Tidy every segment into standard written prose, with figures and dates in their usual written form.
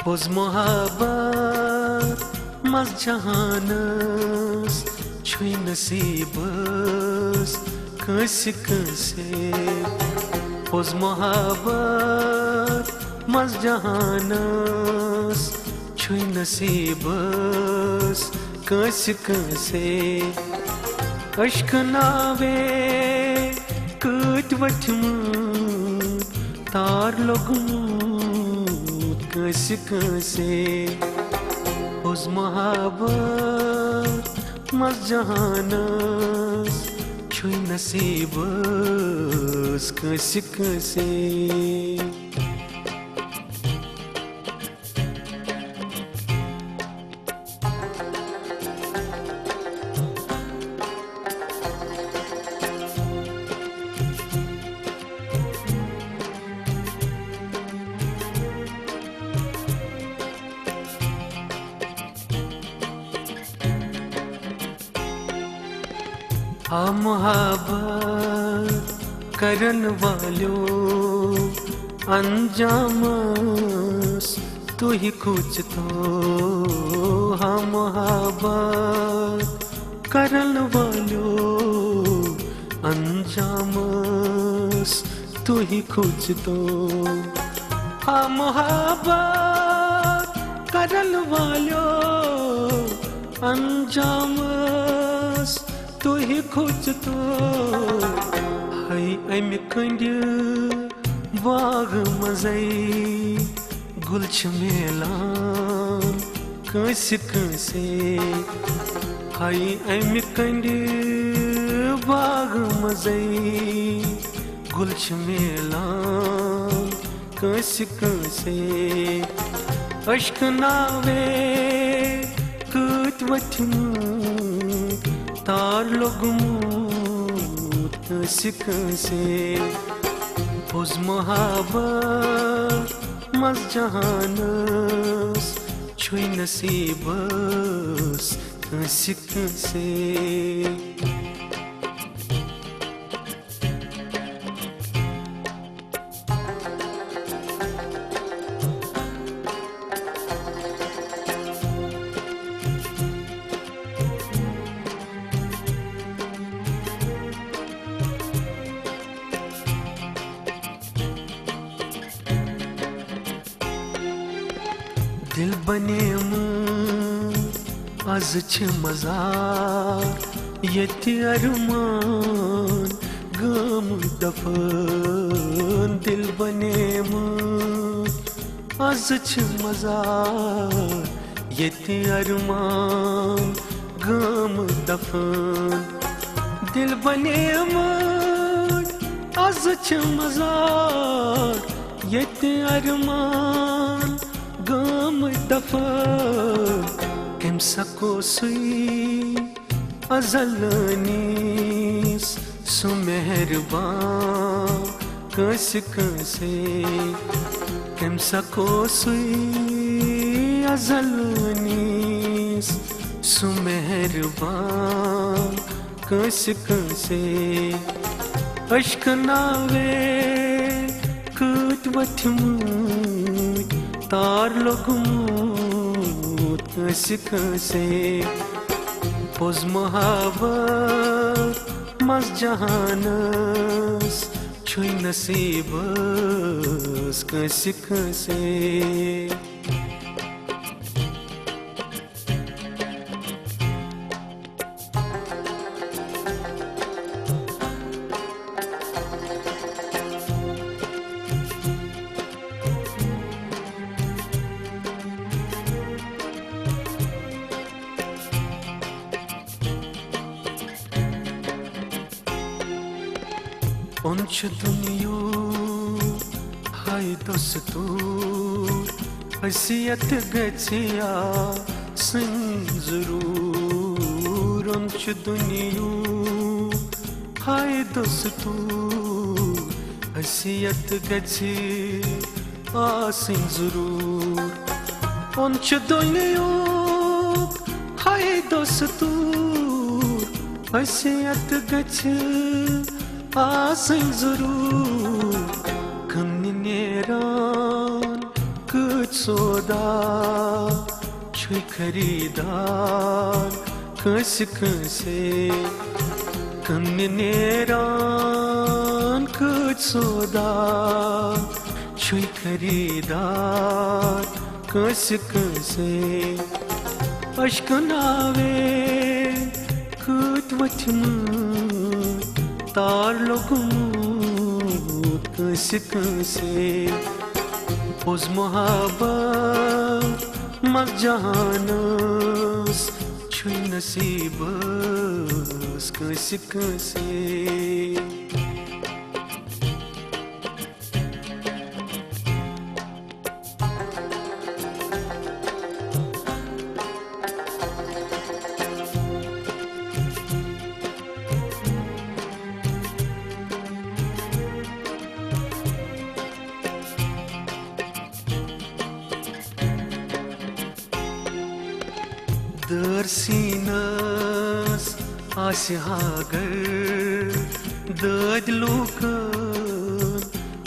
pose मोहब्बत मज जहानस छुई नसीबस कंसे कंसे पोज मोहब्बत मज जहानस छुई नसीबस कंसे कंसे अश्क नावे कट वठमut तार लोगमut कंसे कंसे पोज मोहब्बत मज जहानस छुई नसीबस कंसे कंसे आ मोहब्बत करन वालों अंजामस तू ही कुछ तो हाँ मोहब्बत करन वालों अंजामस तू ही कुछ तो हाँ मोहब्बत करन वालों अंजामस तू ही खुद तो है अमि कंड बाग मजै गुल मेलान कंसे कंसे है अमि कंड बाग मजै गुल मेलान कंसे कंसे अश्क नावे कट वठमut तार लोगमut कंसे कंसे पोज मोहब्बत मज जहानस छुई नसीबस कंसे कंसे दिल बने आज मजार ये अरमान गम दफन दिल बने आज मजार ये अरमान गम दफन दिल बने आज मजार ये अरमान गम दफन कम सको सुई अजलनीस सुमेहरबान कंसे कंसे कम सको सुई अजलनीस सुमेहरबान कंसे कंसे अश्क नावे कट वठमut तार लोगमut कंसे कंसे पोज मोहब्बत मज जहानस छुई नसीबस कंसे कंसे उनछ दुनिया हाय दोस्तों हसीयत गछिया जरूर उनछ दुनिया हाय दोस्तों हसीयत गछि आसिन जरूर उनछ दुनिया हाय दोस्तों हसीयत गछि आसिन जरूर कम नेरान सोदा छुई खरीदार कंस कंसे कम्य नेरान कुछ सोदा छुई खरीदार कंस कंसे अश्क नावे कुछ वचन तार लोगमूत कंस कंसे उस मोहब्बत मग जहानस छुई नसीबस Kans कंसे Dărsinas ashagar dăd lucan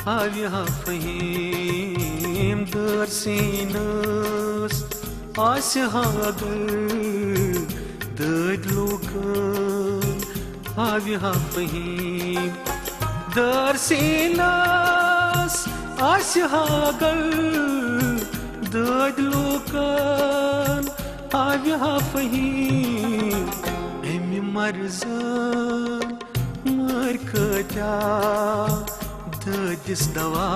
avia fahim Dărsinas ashagar dăd lucan avia fahim Dărsinas ashagar dăd lucan avia fahim emi marzan markata dadis dawa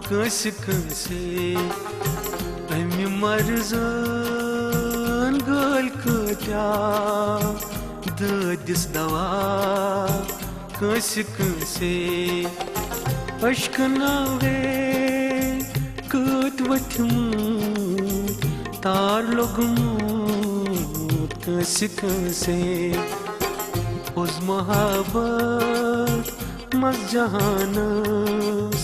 kansi kansi emi marzan galkata dadis dawa kansi kansi aşk nave kut vatmu तार लोगमूत कंस कंसे उस मोहब्बत मग जहानस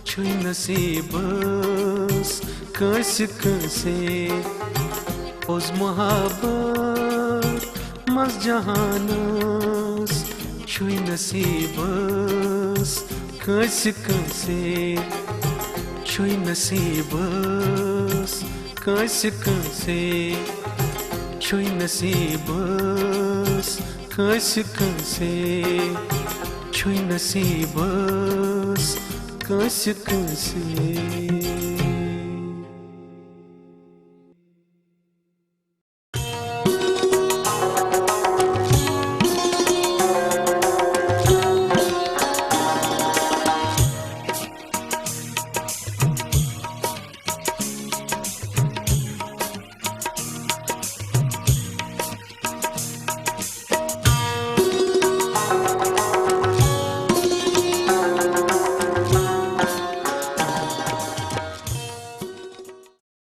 छुई नसीबस कंस कंसे उस मोहब्बत मग जहानस छुई नसीबस कंस कंसे छुई नसीबस कंस कंसे छुई नसीबस कंस कंसे छुई नसीबस कंस कंसे